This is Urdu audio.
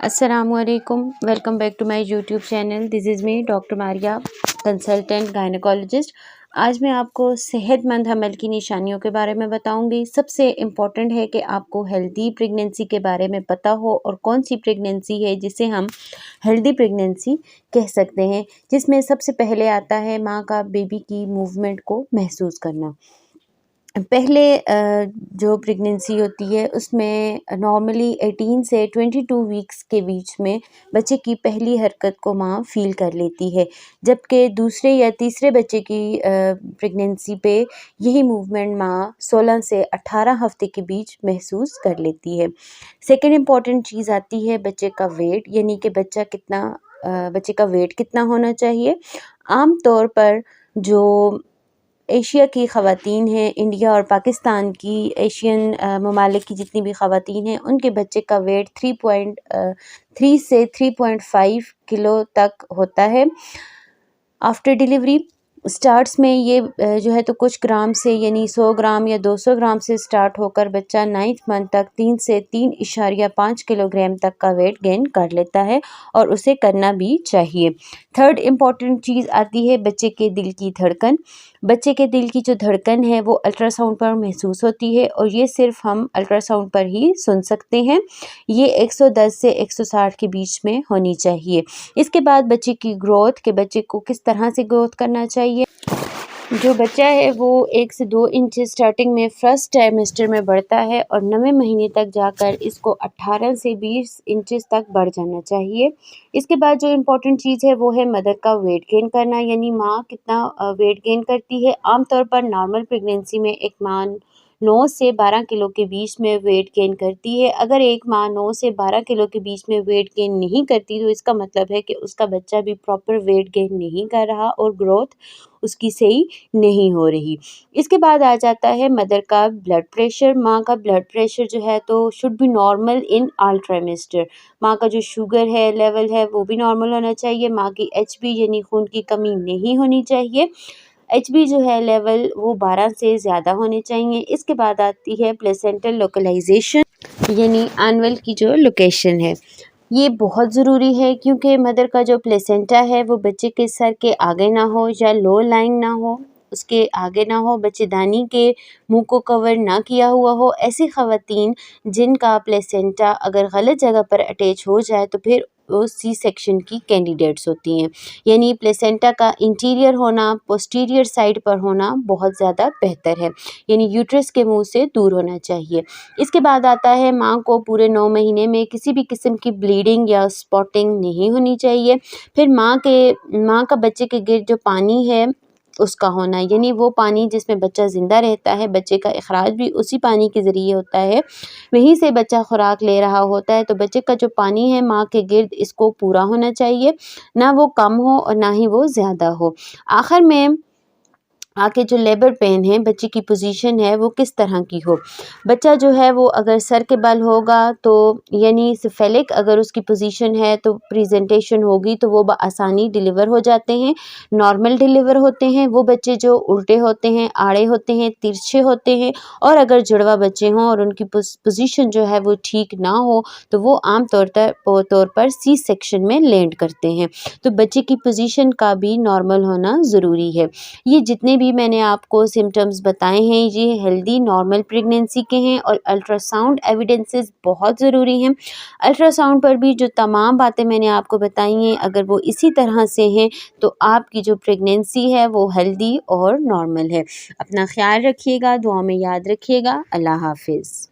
السلام علیکم، welcome back to my YouTube channel. This is me doctor Maria, consultant gynaecologist. آج میں آپ کو صحت مند حمل کی نشانیوں کے بارے میں بتاؤں گی. سب سے امپورٹنٹ ہے کہ آپ کو ہیلدی پریگنینسی کے بارے میں پتہ ہو اور کون سی پریگنینسی ہے جسے ہم ہیلدی پریگنینسی کہہ سکتے ہیں، جس میں سب سے پہلے آتا ہے ماں کا بیبی کی موومنٹ کو محسوس کرنا. پہلے جو پریگنینسی ہوتی ہے اس میں نارملی 18 سے 22 ویکس کے بیچ میں بچے کی پہلی حرکت کو ماں فیل کر لیتی ہے، جبکہ دوسرے یا تیسرے بچے کی پریگنینسی پہ یہی موومنٹ ماں 16 سے 18 ہفتے کے بیچ محسوس کر لیتی ہے. سیکنڈ امپورٹنٹ چیز آتی ہے بچے کا ویٹ، یعنی کہ بچے کا ویٹ کتنا ہونا چاہیے. عام طور پر جو ایشیا کی خواتین ہیں، انڈیا اور پاکستان کی، ایشین ممالک کی جتنی بھی خواتین ہیں، ان کے بچے کا ویٹ 3 سے 3.5 کلو تک ہوتا ہے. آفٹر ڈیلیوری سٹارٹس میں یہ جو ہے تو کچھ گرام سے، یعنی 100 گرام یا 200 گرام سے سٹارٹ ہو کر بچہ 9th منتھ تک 3 سے 3.5 کلو گرام تک کا ویٹ گین کر لیتا ہے، اور اسے کرنا بھی چاہیے. تھرڈ امپورٹنٹ چیز آتی ہے بچے کے دل کی دھڑکن. بچے کے دل کی جو دھڑکن ہے وہ الٹرا ساؤنڈ پر محسوس ہوتی ہے، اور یہ صرف ہم الٹرا ساؤنڈ پر ہی سن سکتے ہیں. یہ 110 سے 160 کے بیچ میں ہونی چاہیے. اس کے بعد بچے کی گروتھ، کہ بچے کو کس طرح سے گروتھ کرنا چاہیے. جو بچہ ہے وہ 1 سے 2 انچ سٹارٹنگ میں فرسٹ ٹرائمیسٹر میں بڑھتا ہے، اور 9ویں مہینے تک جا کر اس کو 18 سے 20 انچز تک بڑھ جانا چاہیے. اس کے بعد جو امپورٹنٹ چیز ہے وہ ہے مدر کا ویٹ گین کرنا، یعنی ماں کتنا ویٹ گین کرتی ہے. عام طور پر نارمل پریگنینسی میں ایک ماں 9 سے 12 کلو کے بیچ میں ویٹ گین کرتی ہے. اگر ایک ماں 9 سے 12 کلو کے بیچ میں ویٹ گین نہیں کرتی تو اس کا مطلب ہے کہ اس کا بچہ بھی پراپر ویٹ گین نہیں کر رہا اور گروتھ اس کی صحیح نہیں ہو رہی. اس کے بعد آ جاتا ہے مدر کا بلڈ پریشر. ماں کا بلڈ پریشر جو ہے تو شوڈ بی نارمل ان آل ٹرائمیسٹر. ماں کا جو شوگر ہے لیول ہے وہ بھی نارمل ہونا چاہیے. ماں کی HB یعنی خون کی کمی نہیں ہونی چاہیے. HB جو ہے لیول وہ 12 سے زیادہ ہونے چاہیے. اس کے بعد آتی ہے پلیسنٹل لوکلائزیشن، یعنی اینول کی جو لوکیشن ہے. یہ بہت ضروری ہے کیونکہ مدر کا جو پلیسنٹا ہے وہ بچے کے سر کے آگے نہ ہو یا لو لائن نہ ہو، اس کے آگے نہ ہو، بچے دانی کے منہ کو کور نہ کیا ہوا ہو. ایسی خواتین جن کا پلیسنٹا اگر غلط جگہ پر اٹیچ ہو جائے تو پھر وہ سی سیکشن کی کینڈیڈیٹس ہوتی ہیں. یعنی پلیسنٹا کا انٹیریئر ہونا، پوسٹیریئر سائڈ پر ہونا بہت زیادہ بہتر ہے، یعنی یوٹرس کے منہ سے دور ہونا چاہیے. اس کے بعد آتا ہے ماں کو پورے 9 مہینے میں کسی بھی قسم کی بلیڈنگ یا اسپاٹنگ نہیں ہونی چاہیے. پھر ماں کا بچے کے گرد جو پانی ہے اس کا ہونا، یعنی وہ پانی جس میں بچہ زندہ رہتا ہے، بچے کا اخراج بھی اسی پانی کے ذریعے ہوتا ہے، وہیں سے بچہ خوراک لے رہا ہوتا ہے. تو بچے کا جو پانی ہے ماں کے گرد اس کو پورا ہونا چاہیے، نہ وہ کم ہو اور نہ ہی وہ زیادہ ہو. آخر میں آکے جو لیبر پین ہے، بچے کی پوزیشن ہے وہ کس طرح کی ہو. بچہ جو ہے وہ اگر سر کے بل ہوگا تو یعنی سفیلک اگر اس کی پوزیشن ہے تو پریزنٹیشن ہوگی تو وہ بآسانی ڈیلیور ہو جاتے ہیں، نارمل ڈیلیور ہوتے ہیں. وہ بچے جو الٹے ہوتے ہیں، آڑے ہوتے ہیں، ترچھے ہوتے ہیں، اور اگر جڑوا بچے ہوں اور ان کی پوزیشن جو ہے وہ ٹھیک نہ ہو تو وہ عام طور پر سی سیکشن میں لینڈ کرتے ہیں. تو بچے کی پوزیشن کا بھی نارمل ہونا ضروری ہے. یہ جتنے بھی میں نے آپ کو سمٹمز بتائے ہیں یہ ہیلدی نارمل پریگنینسی کے ہیں، اور الٹرا ساؤنڈ ایویڈنسز بہت ضروری ہیں. الٹرا ساؤنڈ پر بھی جو تمام باتیں میں نے آپ کو بتائی ہیں اگر وہ اسی طرح سے ہیں تو آپ کی جو پریگنینسی ہے وہ ہیلدی اور نارمل ہے. اپنا خیال رکھیے گا، دعا میں یاد رکھیے گا. اللہ حافظ.